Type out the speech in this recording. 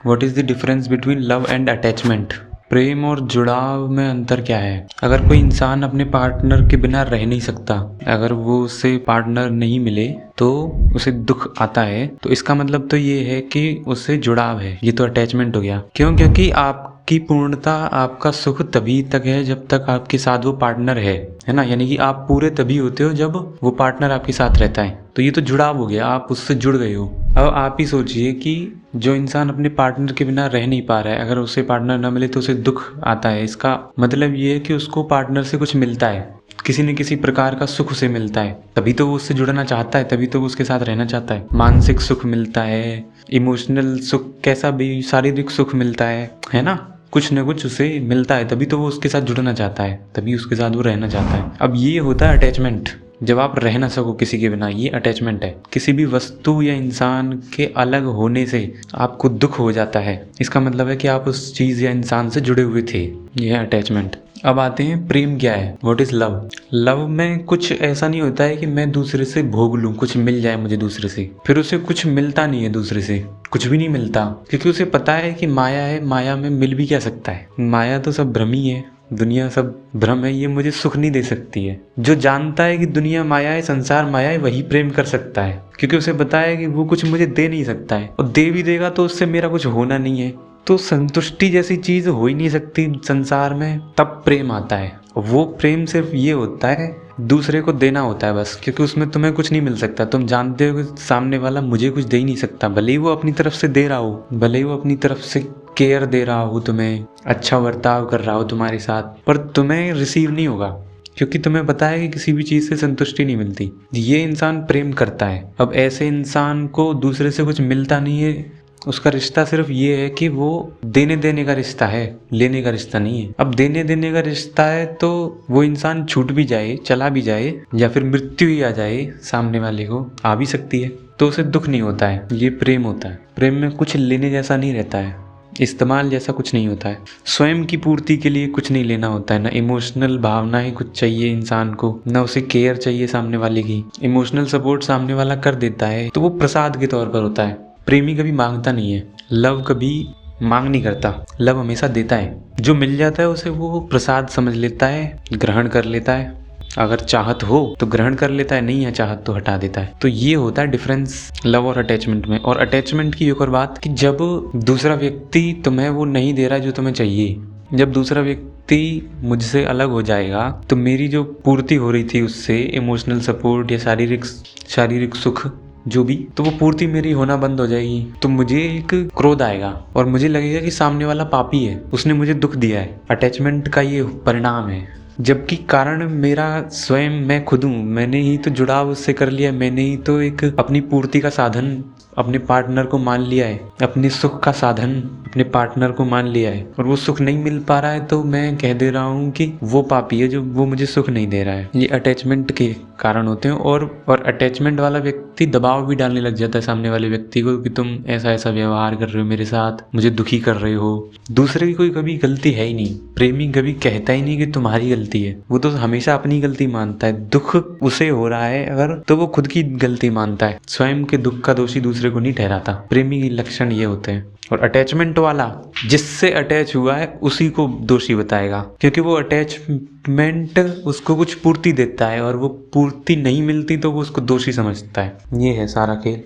What is the difference between love and attachment? प्रेम और जुड़ाव में अंतर क्या है? अगर कोई इंसान अपने पार्टनर के बिना रह नहीं सकता, अगर वो उसे पार्टनर नहीं मिले तो उसे दुख आता है, तो इसका मतलब तो ये है कि उससे जुड़ाव है। ये तो अटैचमेंट हो गया। क्यों? क्योंकि आपकी पूर्णता, आपका सुख तभी तक है जब तक आपके साथ वो पार्टनर है ना। यानी कि आप पूरे तभी होते हो जब वो पार्टनर आपके साथ रहता है। तो ये तो जुड़ाव हो गया, आप उससे जुड़ गए हो। अब आप ही सोचिए कि जो इंसान अपने पार्टनर के बिना रह नहीं पा रहा है, अगर उसे पार्टनर न मिले तो उसे दुख आता है। इसका मतलब ये है कि उसको पार्टनर से कुछ मिलता है, किसी न किसी प्रकार का सुख उसे मिलता है, तभी तो वो उससे जुड़ना चाहता है, तभी तो वो उसके साथ रहना चाहता है। मानसिक सुख मिलता है, इमोशनल सुख, कैसा भी शारीरिक सुख मिलता है ना। कुछ न कुछ उसे मिलता है, तभी तो वो उसके साथ जुड़ना चाहता है, तभी उसके साथ वो रहना चाहता है। अब ये होता है अटैचमेंट। जब आप रह ना सको किसी के बिना, ये अटैचमेंट है। किसी भी वस्तु या इंसान के अलग होने से आपको दुख हो जाता है, इसका मतलब है कि आप उस चीज़ या इंसान से जुड़े हुए थे। यह है अटैचमेंट। अब आते हैं प्रेम क्या है, व्हाट इज लव। लव में कुछ ऐसा नहीं होता है कि मैं दूसरे से भोग लूं, कुछ मिल जाए मुझे दूसरे से, फिर उसे कुछ मिलता नहीं है, दूसरे से कुछ भी नहीं मिलता, क्योंकि उसे पता है कि माया है, माया में मिल भी क्या सकता है। माया तो सब भ्रम ही है, दुनिया सब भ्रम है, ये मुझे सुख नहीं दे सकती है। जो जानता है कि दुनिया माया है, संसार माया है, वही प्रेम कर सकता है, क्योंकि उसे पता है कि वो कुछ मुझे दे नहीं सकता है, और दे भी देगा तो उससे मेरा कुछ होना नहीं है। तो संतुष्टि जैसी चीज हो ही नहीं सकती संसार में, तब प्रेम आता है। वो प्रेम सिर्फ ये होता है, दूसरे को देना होता है बस, क्योंकि उसमें तुम्हें कुछ नहीं मिल सकता। तुम जानते हो कि सामने वाला मुझे कुछ दे ही नहीं सकता, भले ही वो अपनी तरफ से दे रहा हो, भले ही वो अपनी तरफ से केयर दे रहा हो, तुम्हें अच्छा बर्ताव कर रहा हो तुम्हारे साथ, पर तुम्हें रिसीव नहीं होगा, क्योंकि तुम्हें पता है कि किसी भी चीज़ से संतुष्टि नहीं मिलती। ये इंसान प्रेम करता है। अब ऐसे इंसान को दूसरे से कुछ मिलता नहीं है, उसका रिश्ता सिर्फ ये है कि वो देने देने का रिश्ता है, लेने का रिश्ता नहीं है। अब देने देने का रिश्ता है तो वो इंसान छूट भी जाए, चला भी जाए, या फिर मृत्यु ही आ जाए सामने वाले को, आ भी सकती है, तो उसे दुख नहीं होता है। ये प्रेम होता है। प्रेम में कुछ लेने जैसा नहीं रहता है, इस्तेमाल जैसा कुछ नहीं होता है। स्वयं की पूर्ति के लिए कुछ नहीं लेना होता है, ना इमोशनल भावनाएं कुछ चाहिए इंसान को, ना उसे केयर चाहिए सामने वाले की। इमोशनल सपोर्ट सामने वाला कर देता है तो वो प्रसाद के तौर पर होता है। प्रेमी कभी मांगता नहीं है, लव कभी मांग नहीं करता, लव हमेशा देता है। जो मिल जाता है उसे वो प्रसाद समझ लेता है, ग्रहण कर लेता है। अगर चाहत हो तो ग्रहण कर लेता है, नहीं है चाहत तो हटा देता है। तो ये होता है डिफरेंस लव और अटैचमेंट में। और अटैचमेंट की एक और बात कि जब दूसरा व्यक्ति तुम्हें वो नहीं दे रहा जो तुम्हें चाहिए, जब दूसरा व्यक्ति मुझसे अलग हो जाएगा तो मेरी जो पूर्ति हो रही थी उससे, इमोशनल सपोर्ट या शारीरिक सुख जो भी, तो वो पूर्ति मेरी होना बंद हो जाएगी। तो मुझे एक क्रोध आएगा और मुझे लगेगा कि सामने वाला पापी है, उसने मुझे दुख दिया है। अटैचमेंट का ये परिणाम है। जबकि कारण मेरा स्वयं, मैं खुद हूँ, मैंने ही तो जुड़ाव उससे कर लिया, मैंने ही तो एक अपनी पूर्ति का साधन अपने पार्टनर को मान लिया है, अपने सुख का साधन अपने पार्टनर को मान लिया है, और वो सुख नहीं मिल पा रहा है तो मैं कह दे रहा हूँ कि वो पापी है जो वो मुझे सुख नहीं दे रहा है। ये अटैचमेंट के कारण होते हैं। और अटैचमेंट वाला व्यक्ति दबाव भी डालने लग जाता है सामने वाले व्यक्ति को कि तुम ऐसा ऐसा व्यवहार कर रहे हो मेरे साथ, मुझे दुखी कर रहे हो। दूसरे की कोई कभी गलती है ही नहीं। प्रेमी कभी कहता ही नहीं कि तुम्हारी गलती है, वो तो हमेशा अपनी गलती मानता है। दुख उसे हो रहा है अगर, तो वो खुद की गलती मानता है, स्वयं के दुख का दोषी दूसरे को नहीं ठहराता। प्रेमी के लक्षण ये होते हैं। और अटैचमेंट वाला जिससे अटैच हुआ है उसी को दोषी बताएगा, क्योंकि वो अटैचमेंट उसको कुछ पूर्ति देता है और वो पूर्ति नहीं मिलती तो वो उसको दोषी समझता है। ये है सारा खेल।